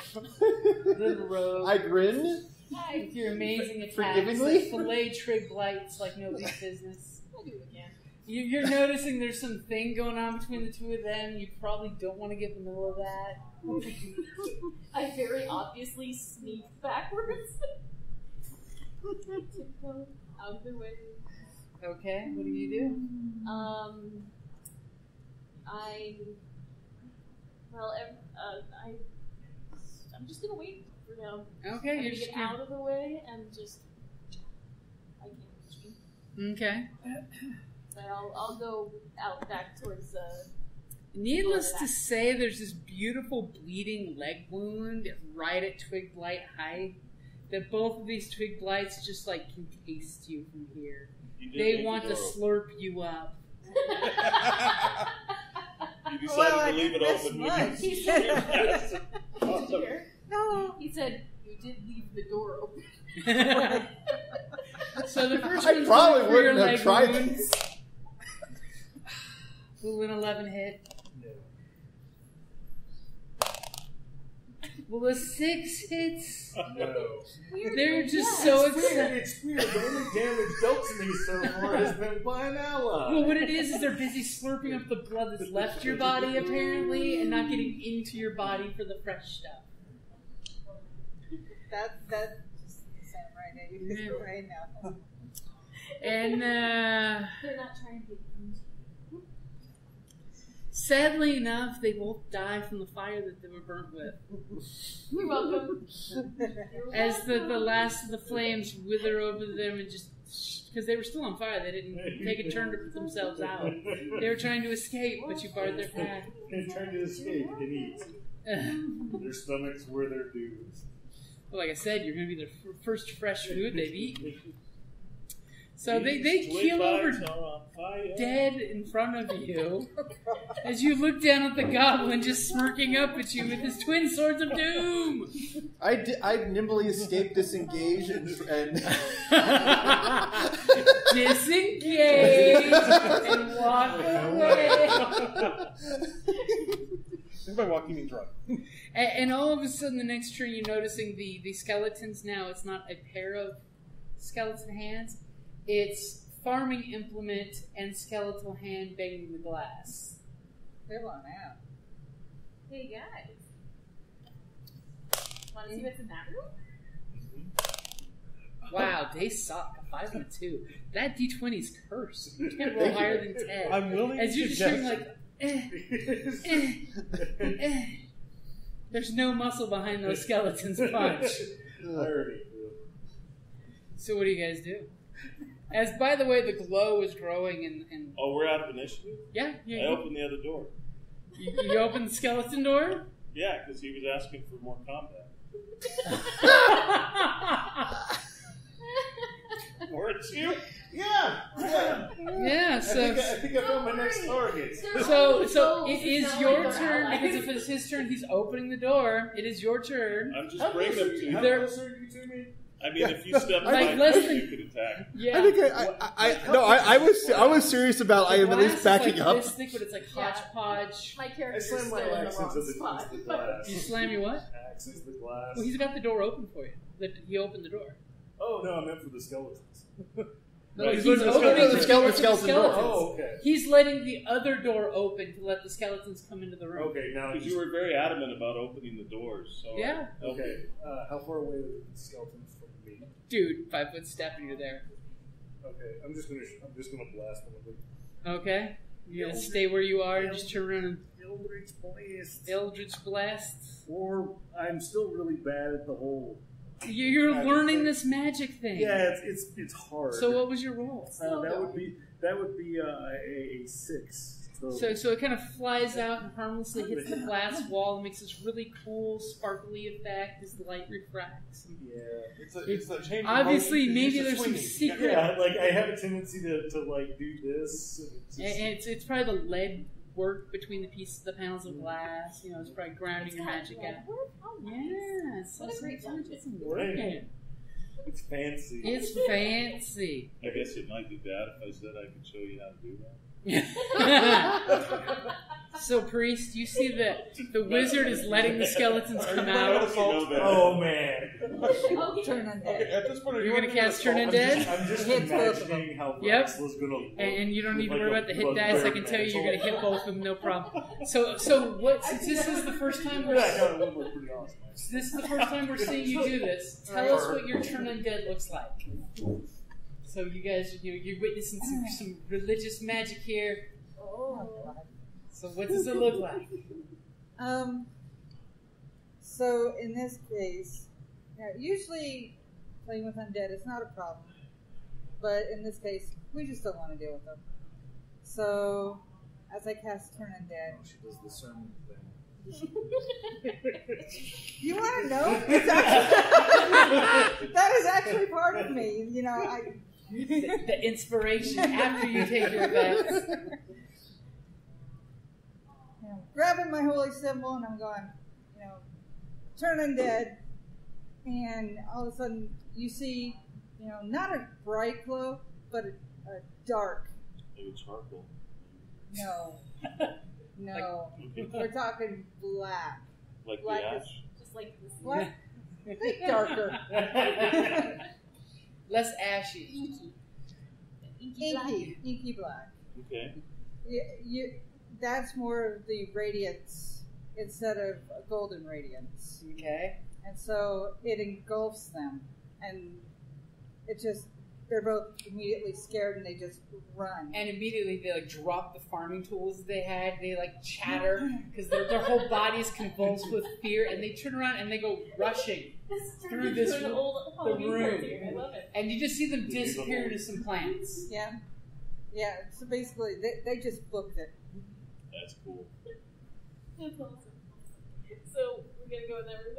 little rogue. I grin. With your amazing attacks, Forgivingly? like fillet trig blights like nobody's business. I'll do it again. You're noticing there's some thing going on between the two of them. You probably don't want to get in the middle of that. I very obviously sneak backwards. Tiptoe out of their way. Okay, what do you do? I'm just gonna wait for now. Okay, I'm you're gonna just get out of the way and just. I can't reach me. Okay. But I'll go out back towards. Needless to say, there's this beautiful bleeding leg wound right at twig blight height. That both of these twig blights just like can taste you from here. They want to slurp you up. You decided to leave it open when He you said, Yes. "Did you hear?" No. He said, "You did leave the door open." So the first I one's probably for your wouldn't have leg tried wound. this. Will an 11 hit? Will a 6 hits? No. Weird. They're just Yes. so It's weird. excited. It's weird. The only damage dealt to me so far has been by an ally. Well, what it is they're busy slurping up the blood that's left your body, apparently, and not getting into your body for the fresh stuff. That just sound right at you right now. And, They're not trying to get into you. sadly enough, they both die from the fire that they were burnt with. You're welcome. As the last of the flames wither over them and just... Because they were still on fire, they didn't take a turn to put themselves out. They were trying to escape, but you barred their path. They're trying to escape and eat. Their stomachs were their dues. Well, like I said, you're going to be the first fresh food they've eaten. So they These keel twig over bites are on fire. dead in front of you as you look down at the goblin just smirking up at you with his twin swords of doom. I nimbly escape, disengage, and Disengage and walk away. By walking means run. And all of a sudden, the next turn, you're noticing the skeletons now. It's not a pair of skeleton hands. It's farming implement and skeletal hand banging the glass. Come on out. Hey guys, want to see what's in that room? Wow, they suck. A 5 and a 2. That D20's cursed. You can't roll higher than 10. I'm willing As you're to just hearing like, there's no muscle behind those skeletons punch. So what do you guys do? As, by the way, the glow is growing and Oh, we're out of initiative? yeah, I opened the other door. you open the skeleton door? Yeah, because he was asking for more combat. Weren't you? Yeah. Yeah, so I think I found my next target. so it is your turn, because if it's his turn, he's opening the door. It is your turn. I'm just bringing them to you. How They're- close are you to me? I mean, if you step Like behind less me, than- you could attack. Yeah. I think I was serious about I am at Glass least is backing like up. This thick, but it's like hodgepodge. My I character's slam still my in the axe wrong into the spot. glass. You slam your what? Axe into the glass. Well, he's got the door open for you. He opened the door. Oh, no, I meant for the skeletons. No, Right, he's he's opening opening the the skeleton skeleton door. Oh, okay. He's letting the other door open to let the skeletons come into the room. Okay, now Because you were very adamant about opening the doors. So Yeah. Okay, how far away are the skeletons from me? Dude, 5 foot step and you're there. Okay, I'm just gonna blast one of them. Okay. You're gonna stay where you are and just turn around and Eldritch Blast. Eldritch blasts. Or I'm still really bad at the whole. You're Magic learning thing. this magic thing. Yeah, it's hard. So what was your roll? that would be a 6 So it kind of flies out and harmlessly hits the glass wall and makes this really cool, sparkly effect as the light refracts. Yeah, it's a change. Obviously, maybe there's some secret. Yeah, like I have a tendency to like do this. And it's probably the lead work between the pieces, the panels of glass. You know, it's probably grounding your magic out. Yeah, so What a great sometimes gadget. it's working. It's fancy. It's fancy. I guess it might be bad if I said I could show you how to do that. So, priest, you see that the wizard is letting the skeletons come out. Oh man! Turn undead. At this point, You're gonna cast Turn Undead? I'm just Hits both of imagining how Yep. Rex was gonna look. And you don't need to with, worry like, about the a hit dice. I can tell you, you're going to hit both of them, no problem. So what? Since this is the first time we're That would look pretty awesome. this is the first time we're seeing you do this. Tell us what your Turn Undead looks like. So you guys, you're witnessing some religious magic here. Oh. So what does it look like? So in this case, usually playing with undead is not a problem, but in this case, we just don't want to deal with them. So as I cast Turn Undead, She does the sermon thing. you want to know? It's actually, that is actually part of me. You know, The inspiration after you take your effects. Grabbing my holy symbol and I'm going, Turn Undead, and all of a sudden you see, not a bright glow, but a dark. Maybe charcoal. No, we're talking black. Like Black the is- ash? Just like this. Black, darker, Less ashy. inky black. Okay. That's more of the radiance instead of a golden radiance. Okay. And so it engulfs them, and they're both immediately scared and they just run. And immediately they drop the farming tools they had. They chatter because their whole body is convulsed with fear, and they turn around and they go rushing through this an old the Halloween room. cartoon. I love it. And you just see them disappear into some plants. Yeah. So basically, they just booked it. That's cool. That's awesome. So we're gonna go in that room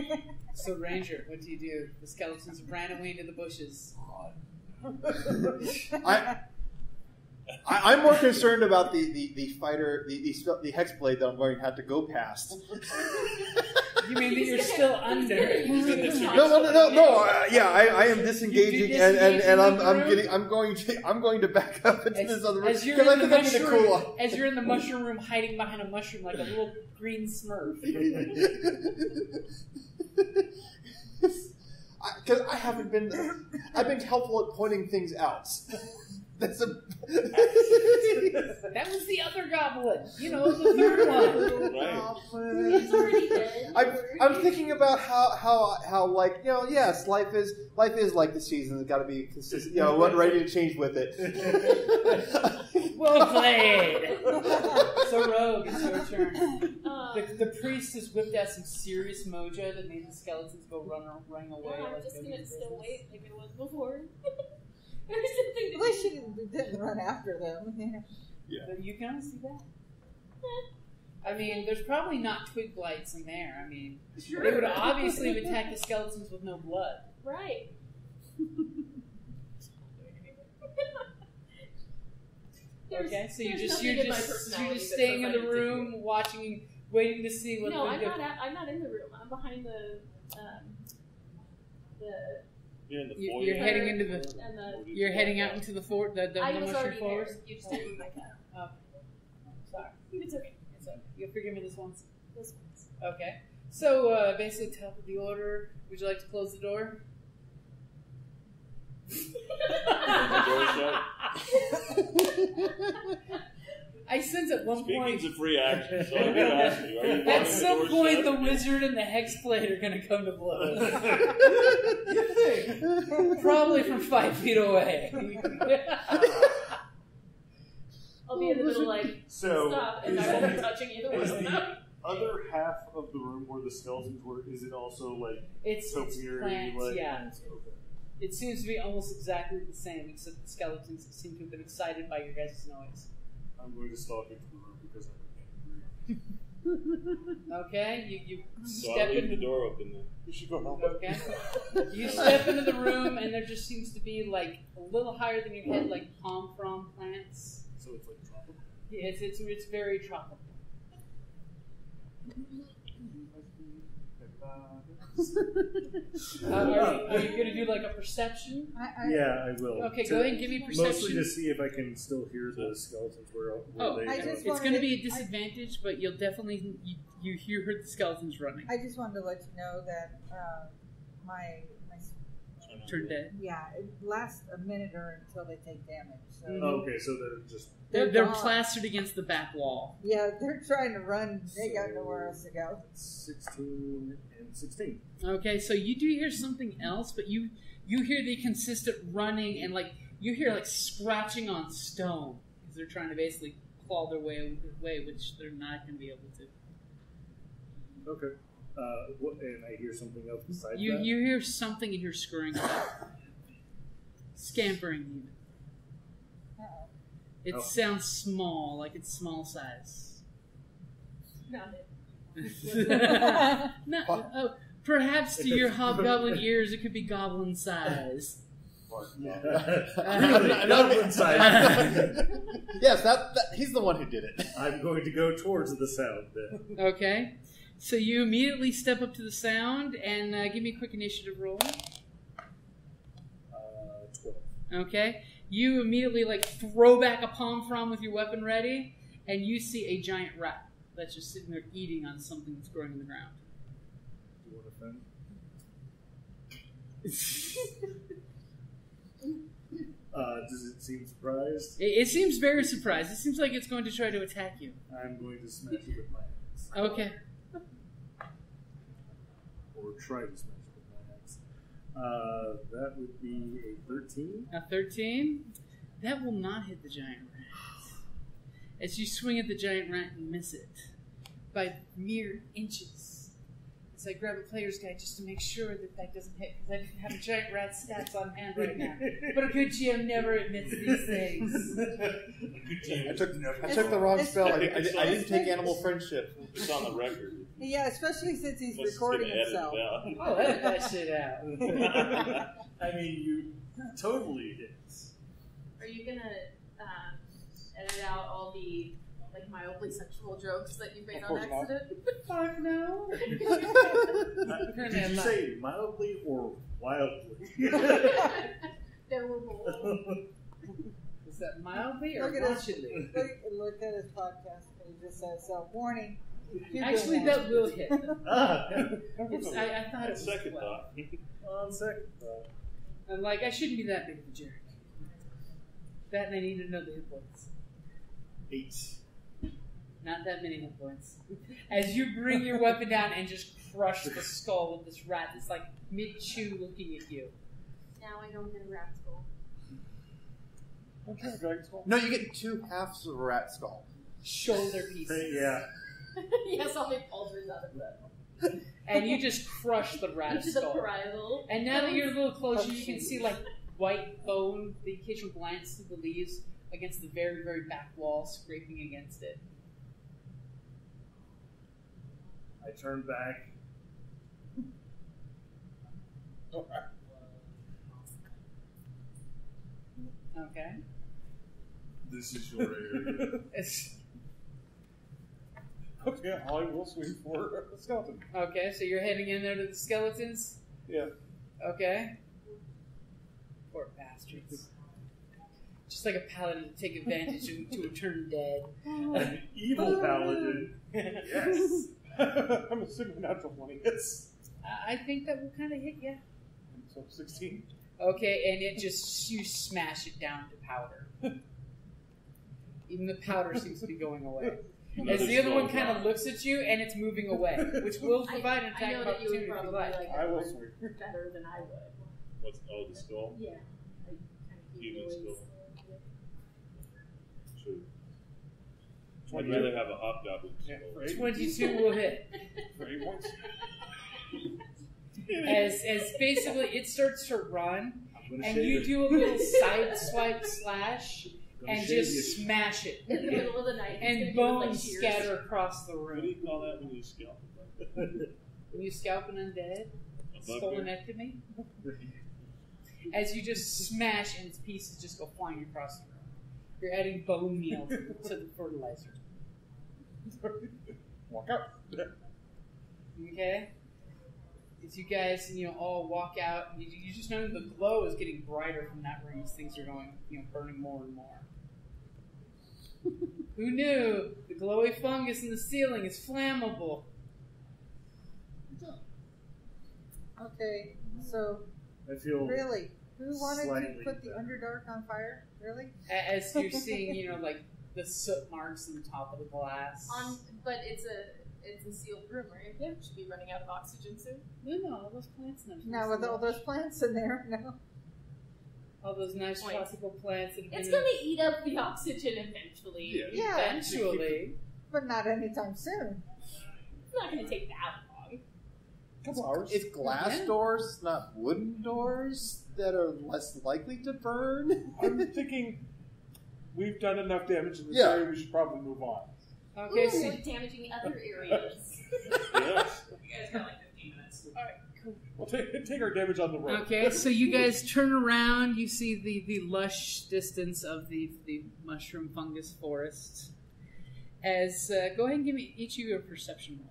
now. So Ranger, what do you do? The skeletons ran away into the bushes. I'm more concerned about the fighter, the hex blade that I'm going to have to go past. You mean that you're still under? No. Yeah, I am disengaging, You and disengage I'm going to back up into this other room As you're because I in the think I'm going to cool mushroom, off. as you're in the mushroom room, hiding behind a mushroom like a little green Smurf. Because I haven't been. I've been helpful at pointing things out. That's a. That was the other goblin. The third one. He's already dead. I'm thinking about how yes, life is like the season. It's got to be consistent. Ready to change with it. Well played. So Rogue, it's your turn. The priest has whipped out some serious mojo that made the skeletons go running away. I'm just no gonna still business. wait like it was before. There's something to At least she didn't run after them. But you can see that. I mean, there's probably not twig blights in there. I mean, they would obviously have attacked the skeletons with no blood. Right. Okay, so you're there's just nothing in my personality that staying in says I the need to room, do it. watching, waiting to see what. No, I'm not in the room. I'm behind the You're in the foyer. You're heading into the. and the. You're heading out into the fort. The I was mushroom already forest. there. You just didn't move my cat. Oh, sorry. It's okay. It's okay. You'll forgive me this once. This one's. Okay. So basically, top of the order. Would you like to close the door? I sense at one Speaking's point. a free action, so I'm going to ask you. Are you At wanting some the door point, shut? the wizard and the hexblade are going to come to blows. Probably from 5 feet away. I'll be in the middle, So, stop, and I won't be touching either one is of the them. other half of the room where the skeletons were, is it also It's topiary? plants, yeah. Okay. It seems to be almost exactly the same, except the skeletons seem to have been excited by your guys' noise. I'm going to stalk into the room because I'm angry. Okay, you So step I'll leave in. the door open then. You should go help. Okay, you step into the room, and there just seems to be like a little higher than your head, like palm frond plants. So it's like tropical. Yeah, it's very tropical. Are you going to do like a perception? Yeah, I will. Okay, go ahead and give me perception. Mostly to see if I can still hear the skeletons where Oh, they I go. just it's going to be a disadvantage, but you'll definitely you hear the skeletons running. I just wanted to let you know that my Turn dead. yeah, it lasts a minute or until they take damage. So Oh, okay, so they're just They're gone. plastered against the back wall. Yeah, they're trying to run. They got nowhere else to go. 16 and 16. Okay, so you do hear something else, but you hear the consistent running and like you hear like scratching on stone because they're trying to basically claw their way, which they're not going to be able to. Okay. And I hear something else besides You that? you hear something and you're scurrying about, scampering even. Uh-oh. It Oh. sounds small, like it's small size. Not it. Perhaps to your hobgoblin ears, it could be goblin size. Goblin size. Yes, that he's the one who did it. I'm going to go towards the sound then. Okay, so you immediately step up to the sound and give me a quick initiative roll. 12. Okay, you immediately like throw back a palm frond with your weapon ready, and you see a giant rat that's just sitting there eating on something that's growing in the ground. Do you want to fend? Does it seem surprised? It seems very surprised. It seems like it's going to try to attack you. I'm going to smash it with my axe. Okay. Or try to smash it with my axe. That would be a 13. A 13? That will not hit the giant rat. As you swing at the giant rat and miss it by mere inches. As I grab a player's guide just to make sure that doesn't hit, because I didn't have a giant rat stats on hand right now. But a good GM never admits these things. I took the wrong spell. I didn't take animal friendship. It's on the record. Yeah, especially since he's Let's recording get it edited himself. out. Oh, edit that shit out. I mean, you totally did. Are you gonna edit out all the like mildly sexual jokes that you made on accident? Fuck no. Did you say mildly or wildly? There were both. Is that mildly or Look at his, raunchy? look at his podcast. It just says, warning. Actually, that will hit. I thought it was Second 12. thought. On second thought. I'm like, I shouldn't be that big of a jerk. That and I need to know the hit points. 8. Not that many hit points. As you bring your weapon down and just crush the skull of this rat that's like mid-chew looking at you. Now I don't get a rat skull. Okay, dragon skull. No, you get 2 halves of a rat skull. Shoulder pieces. Yeah. Yes, I'll make pauldrons out of that. And you just crush the rat Into the skull. parietal. And now that you're a little closer, you can see like white bone, the occasional glance through the leaves against the very, very back wall, scraping against it. I turn back. Okay. This is your area. Okay, I will swing for the skeleton. Okay, so you're heading in there to the skeletons? Yeah. Okay. Poor bastards. Just like a paladin to take advantage to turn dead. An evil paladin. Yes. I'm assuming natural 20 hits. I think that will kind of hit you. So 16. Okay, and it just, you smash it down to powder. Even the powder seems to be going away. As the other one kind of looks at you, and it's moving away, which will provide an I attack know of that you opportunity would if you probably like. like I that will one swing. better than I would. What's the skull? Yeah. I kind of keep Human noise. skull. True. I'd 20. rather have a hobgoblin Yeah, skull. for 8. 22 will hit. For 8 points. As basically it starts to run, I'm gonna and shave you it. do a little side swipe slash, and just smash it. In the middle of the night. And bones scatter across the room. What do you call that when you scalp it? When you scalp an undead? Spolenectomy? As you just smash and its pieces just go flying across the room. You're adding bone meal to the fertilizer. Walk out. Okay? As you guys, all walk out, and you just know the glow is getting brighter from that room as things are going, burning more and more. Who knew? The glowy fungus in the ceiling is flammable. Okay, so I feel really, who wanted to slightly put the Underdark on fire? Really? As you're seeing, like the soot marks on the top of the glass. But it's a sealed room, right? Yeah. Should be running out of oxygen soon. No, all those plants in there. No, with all those plants in there, no. All those nice tropical plants. It's going to eat up the oxygen eventually. Yeah. Eventually. But not anytime soon. It's not going to take that long. Couple hours. It's glass doors, not wooden doors, that are less likely to burn. I'm thinking we've done enough damage in this Yeah. area. We should probably move on. Okay, Ooh, damaging other areas. Yes. You guys got like 15 minutes. All right, cool. We'll take our damage on the road. Okay, so you guys turn around. You see the lush distance of the mushroom fungus forest. As go ahead and give me each of you a perception roll.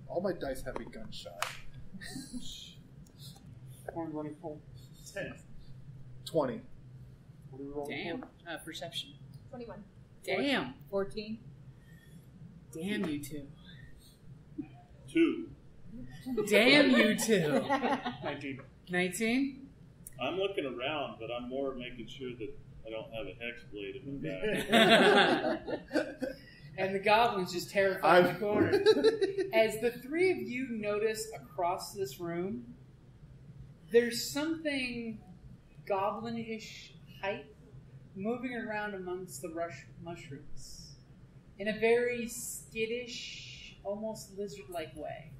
All my dice have a gunshot. Only running full. 10. 20. What are we rolling Damn, perception. 21. Damn, 14. damn you two. 2. Damn you two. for? 19. 19. I'm looking around, but I'm more making sure that I don't have a hex blade in my back. And the goblin's just terrified in the corner. As the three of you notice across this room, there's something goblin-ish height moving around amongst the mushrooms in a very skittish, almost lizard-like way.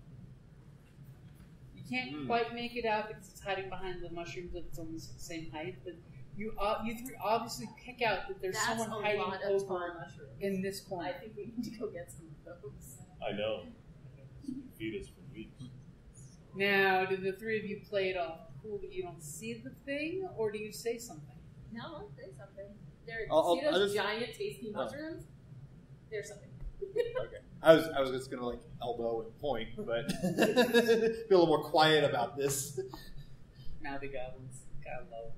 You can't quite make it out because it's hiding behind the mushrooms of its almost the same height, but you three obviously pick out that there's That's someone a hiding lot of over tall mushrooms. in this corner. I think we need to go get some of those. I know. Feed us for weeks. Now, do the three of you play it off cool that you don't see the thing, or do you say something? No, I'll say something. See I'll those just- giant, tasty mushrooms? There's something. Okay. I was just gonna elbow and point, but be a little more quiet about this. Now the goblins got low.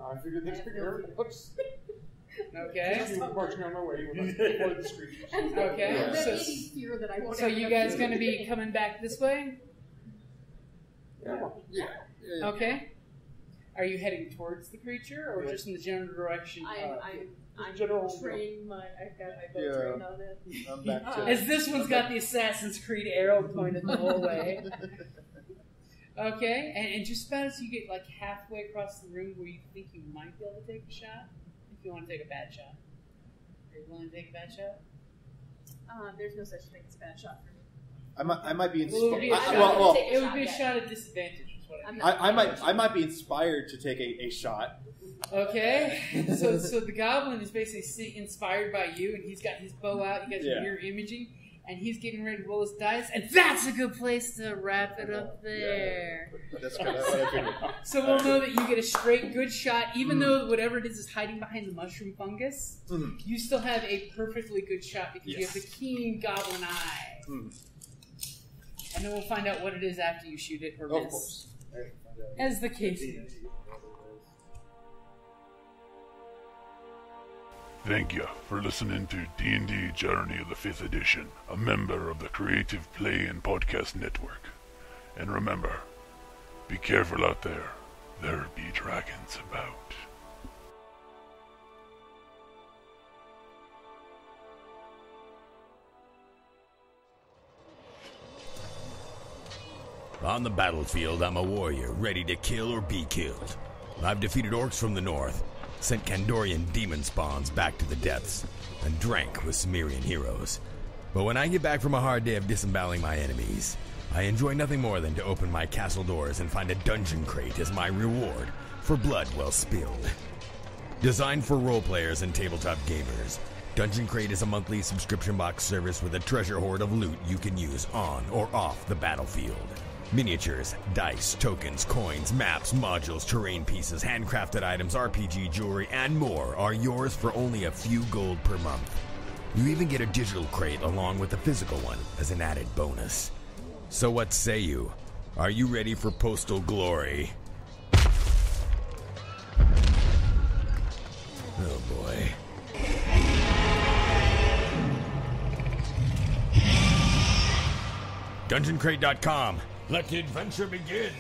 I figured they'd figure it out. Okay. Just marching on my way with the screech. Okay. And So, then any fear that I won't so have you enough guys food. going to be coming back this way? Yeah. Okay. Are you heading towards the creature, or just in the general direction? I'm General- trained I've got my bow Yeah. trained on it. I'm back to As this one's got the Assassin's Creed arrow pointed the whole way. Okay, and just about as you get halfway across the room where you think you might be able to take a shot, if you want to take a bad shot. Are you willing to take a bad shot? There's no such thing as a bad shot for me. I might be Well, it would be a inspired. shot, take a it would shot be a yet. shot at disadvantage. Is what I mean. I might be inspired to take a shot. Okay, so the goblin is basically inspired by you, and he's got his bow out. You guys are mirror imaging, and he's getting ready to roll his dice, and that's a good place to wrap it up there. That's kind of what I figured. So we'll know that you get a straight good shot, even though whatever it is hiding behind the mushroom fungus. You still have a perfectly good shot because you have the keen goblin eye. And then we'll find out what it is after you shoot it or Of miss. course. As the case is. Thank you for listening to D&D Journey of the 5th Edition, a member of the Creative Play and Podcast Network. And remember, be careful out there. There be dragons about. On the battlefield, I'm a warrior, ready to kill or be killed. I've defeated orcs from the north, sent Kandorian demon spawns back to the depths, and drank with Cimmerian heroes. But when I get back from a hard day of disemboweling my enemies, I enjoy nothing more than to open my castle doors and find a dungeon crate as my reward for blood well spilled. Designed for role players and tabletop gamers, Dungeon Crate is a monthly subscription box service with a treasure hoard of loot you can use on or off the battlefield. Miniatures, dice, tokens, coins, maps, modules, terrain pieces, handcrafted items, RPG jewelry, and more are yours for only a few gold per month. You even get a digital crate along with a physical one as an added bonus. So what say you? Are you ready for postal glory? Oh boy. DungeonCrate.com. Let the adventure begin!